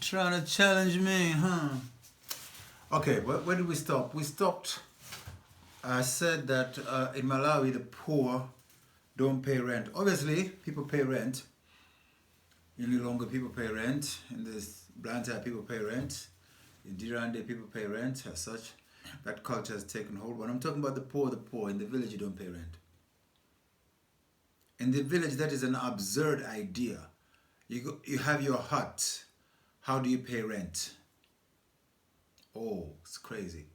Trying to challenge me, huh? Okay, where did we stop? We stopped. I said that in Malawi, the poor don't pay rent. Obviously, people pay rent. In Lilongwe, people pay rent. In this Blantyre, people pay rent. In Dirande, people pay rent as such. That culture has taken hold. When I'm talking about the poor, in the village, you don't pay rent. In the village, that is an absurd idea. You have your hut. How do you pay rent? Oh, it's crazy.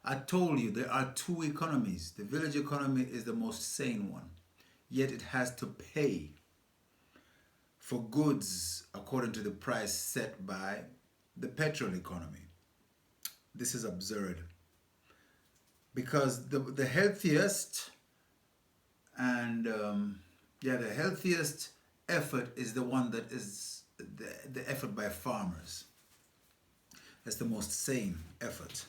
I told you there are two economies. The village economy is the most sane one. Yet it has to pay for goods according to the price set by the petrol economy. This is absurd. Because the healthiest and the healthiest effort is the one that is the effort by farmers. That's the most sane effort.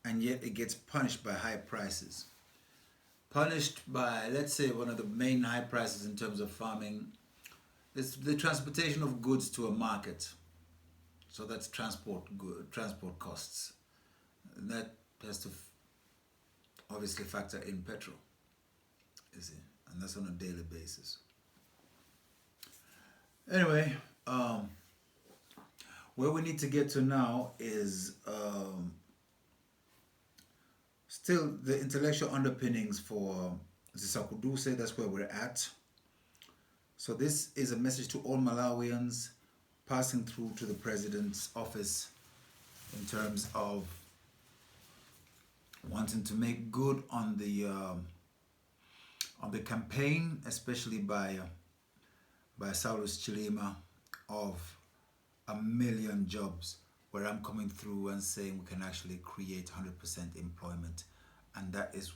And yet it gets punished by high prices. Punished by, let's say, one of the main high prices in terms of farming is the transportation of goods to a market. So that's transport costs. And that has to obviously factor in petrol, you see, and that's on a daily basis. Anyway, where we need to get to now is still the intellectual underpinnings for Zisakuduce. That's where we're at. So this is a message to all Malawians passing through to the president's office in terms of wanting to make good on the campaign, especially by Saulus Chilima, of 1 million jobs, where I'm coming through and saying we can actually create 100% employment, and that is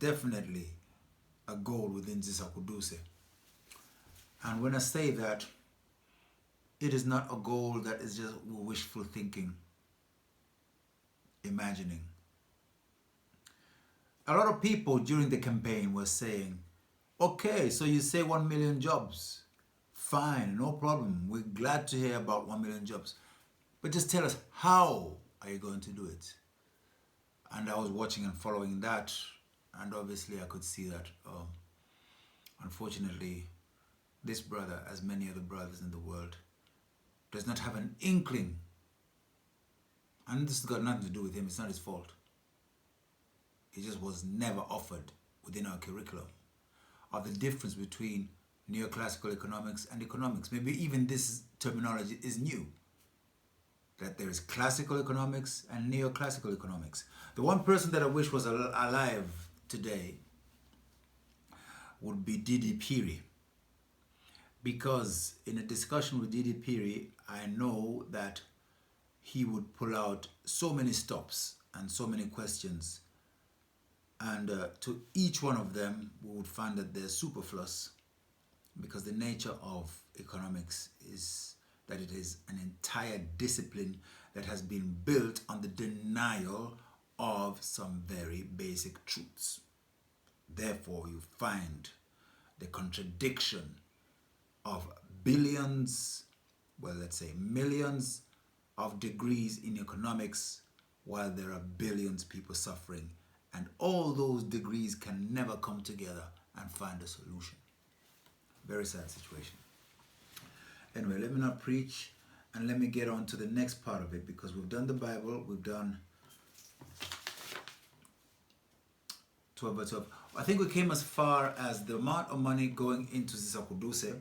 definitely a goal within Zisakuduce. And when I say that, it is not a goal that is just wishful thinking, imagining. A lot of people during the campaign were saying, okay, so you say 1 million jobs. Fine, no problem. We're glad to hear about 1 million jobs. But just tell us, how are you going to do it? And I was watching and following that, and obviously I could see that, unfortunately, this brother, as many other brothers in the world, does not have an inkling. And this has got nothing to do with him. It's not his fault. It just was never offered within our curriculum of the difference between neoclassical economics and economics. Maybe even this terminology is new, that there is classical economics and neoclassical economics. The one person that I wish was alive today would be Didi Piri, because in a discussion with Didi Piri, I know that he would pull out so many stops and so many questions, and to each one of them we would find that they're superfluous, because the nature of economics is that it is an entire discipline that has been built on the denial of some very basic truths. Therefore, you find the contradiction of billions, well, let's say millions of degrees in economics, while there are billions of people suffering, and all those degrees can never come together and find a solution. Very sad situation. Anyway, let me not preach, and let me get on to the next part of it, because we've done the Bible, we've done 12 by 12. I think we came as far as the amount of money going into Zisakuduce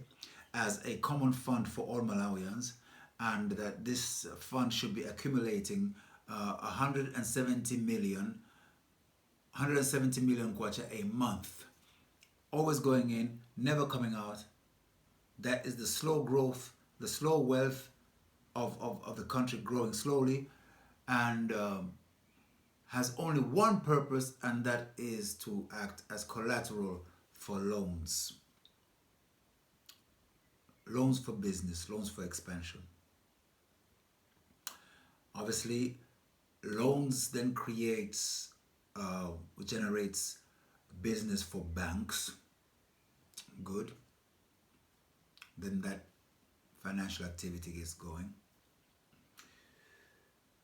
as a common fund for all Malawians, and that this fund should be accumulating 170 million kwacha a month, always going in, never coming out. That is the slow growth, the slow wealth of the country growing slowly, and has only one purpose, and that is to act as collateral for loans. Loans for business, loans for expansion. Obviously, loans then generates business for banks. Good. Then that financial activity gets going.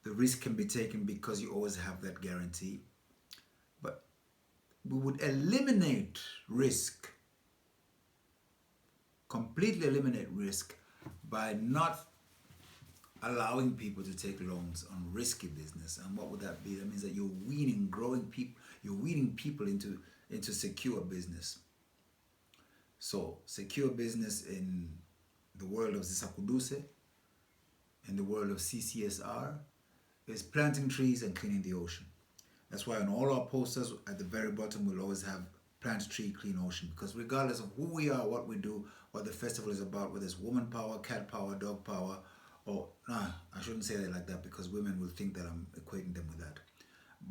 The risk can be taken because you always have that guarantee. But we would eliminate risk, completely eliminate risk, by not allowing people to take loans on risky business. And what would that be? That means that you're weaning people into secure business. So secure business in the world of Zisakuduse, in the world of CCSR, is planting trees and cleaning the ocean. That's why on all our posters at the very bottom we'll always have plant a tree, clean ocean. Because regardless of who we are, what we do, what the festival is about, whether it's woman power, cat power, dog power, or I shouldn't say it like that because women will think that I'm equating them with that.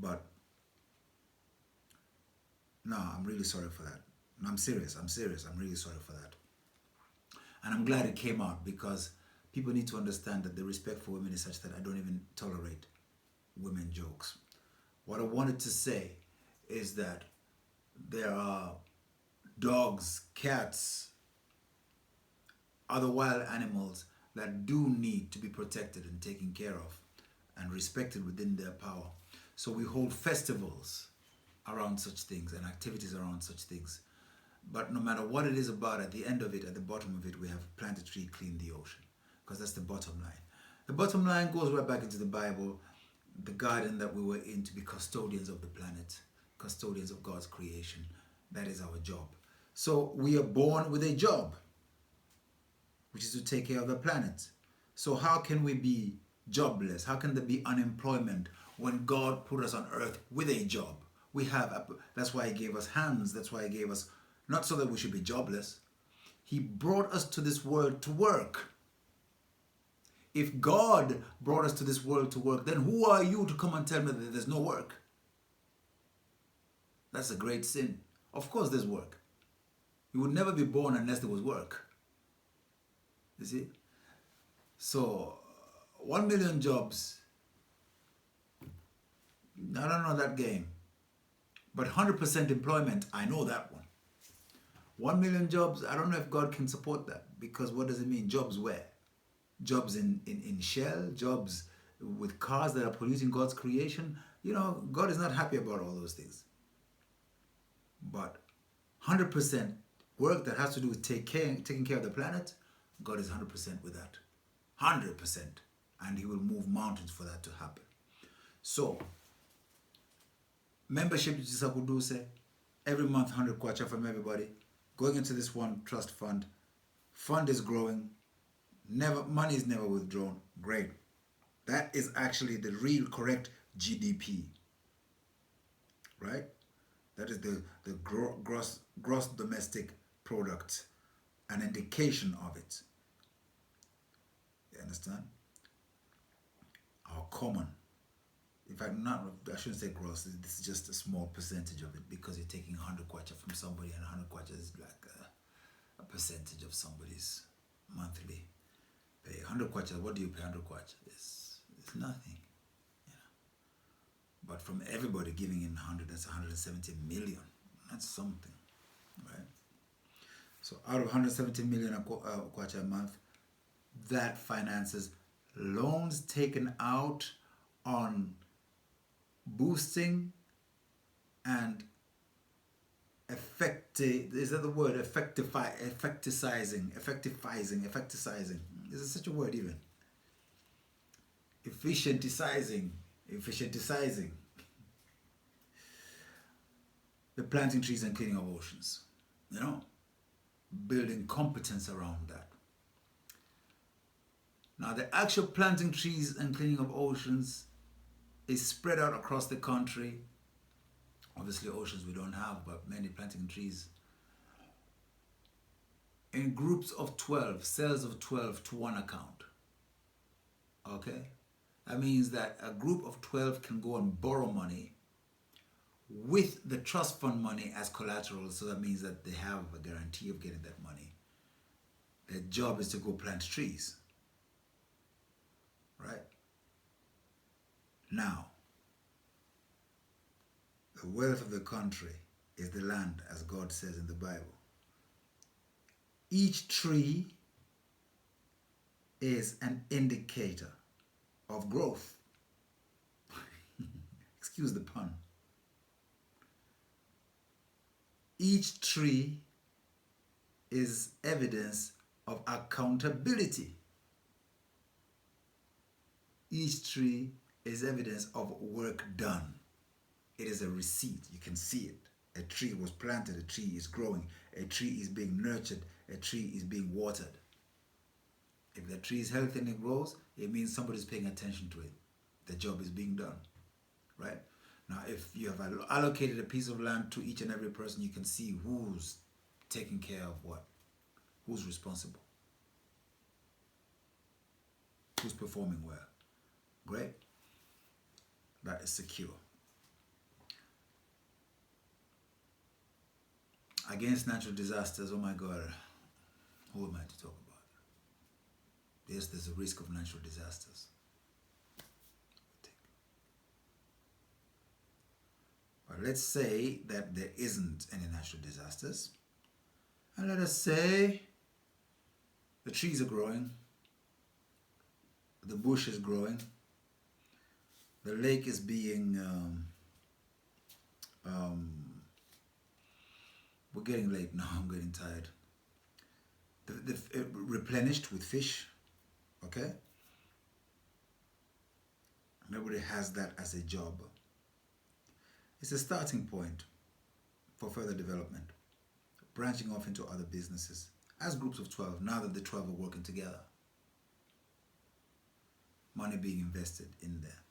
But no, I'm really sorry for that. No, I'm serious. I'm really sorry for that. And I'm glad it came out because people need to understand that the respect for women is such that I don't even tolerate women jokes. What I wanted to say is that there are dogs, cats, other wild animals that do need to be protected and taken care of and respected within their power. So we hold festivals around such things and activities around such things. But no matter what it is about, at the end of it, at the bottom of it, we have plant a tree, clean the ocean. Because that's the bottom line. The bottom line goes right back into the Bible, the garden that we were in, to be custodians of the planet, custodians of God's creation. That is our job. So we are born with a job, which is to take care of the planet. So how can we be jobless? How can there be unemployment when God put us on earth with a job? That's why he gave us hands. That's why he gave us, not so that we should be jobless. He brought us to this world to work. If God brought us to this world to work, then who are you to come and tell me that there's no work? That's a great sin. Of course there's work. You would never be born unless there was work. You see? So, 1 million jobs, I don't know that game. But 100% employment, I know that one. 1 million jobs, I don't know if God can support that. Because what does it mean? Jobs where? Jobs in Shell, jobs with cars that are polluting God's creation. You know, God is not happy about all those things. But 100% work that has to do with taking care of the planet, God is 100% with that. 100%. And he will move mountains for that to happen. So, membership to Zisakuduse, every month 100 kwacha from everybody. Going into this one trust fund. Fund is growing. Money is never withdrawn. Great. That is actually the real correct GDP. Right? That is the gross domestic product, an indication of it. You understand? Our common. In fact, I shouldn't say gross. This is just a small percentage of it because you're taking 100 kwacha from somebody, and 100 kwacha is like a percentage of somebody's monthly pay. 100 kwacha, what do you pay 100 kwacha? It's nothing. You know. But from everybody giving in 100, that's 170 million. That's something, right? So out of 170 million kwacha a month, that finances loans taken out on boosting and effecticizing. Is there such a word even? Efficientizing the planting trees and cleaning of oceans. You know, building competence around that. Now, the actual planting trees and cleaning of oceans is spread out across the country. Obviously, oceans we don't have, but many planting trees. In groups of 12, cells of 12 to one account. Okay? That means that a group of 12 can go and borrow money with the trust fund money as collateral. So that means that they have a guarantee of getting that money. Their job is to go plant trees. Right? Now, the wealth of the country is the land, as God says in the Bible. Each tree is an indicator of growth. excuse the pun. Each tree is evidence of accountability. Each tree is evidence of work done. It is a receipt. You can see it. A tree was planted, a tree is growing, a tree is being nurtured, a tree is being watered. If the tree is healthy and it grows, it means somebody's paying attention to it. The job is being done, right? Now, if you have allocated a piece of land to each and every person, you can see who's taking care of what, who's responsible, who's performing well. Great? That is secure. Against natural disasters, oh my God, who am I to talk about? Yes, there's a risk of natural disasters. But let's say that there isn't any natural disasters. And let us say the trees are growing, the bush is growing, the lake is being, we're getting late now, I'm getting tired. Replenished with fish, okay? Nobody has that as a job. It's a starting point for further development, branching off into other businesses as groups of 12, now that the 12 are working together. Money being invested in there.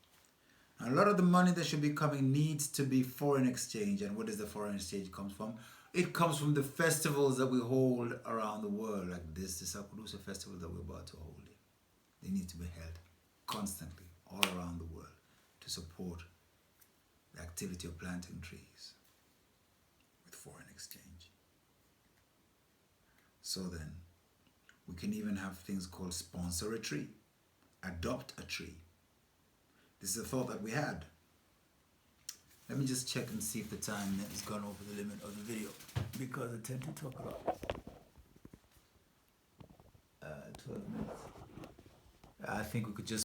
Now, a lot of the money that should be coming needs to be foreign exchange. And where does the foreign exchange come from? It comes from the festivals that we hold around the world, like the Sakurusa festival that we're about to hold. They need to be held constantly all around the world to support the activity of planting trees with foreign exchange. So then, we can even have things called sponsor a tree, adopt a tree. This is a thought that we had. Let me just check and see if the time has gone over the limit of the video, because I tend to talk a lot. 12 minutes. I think we could just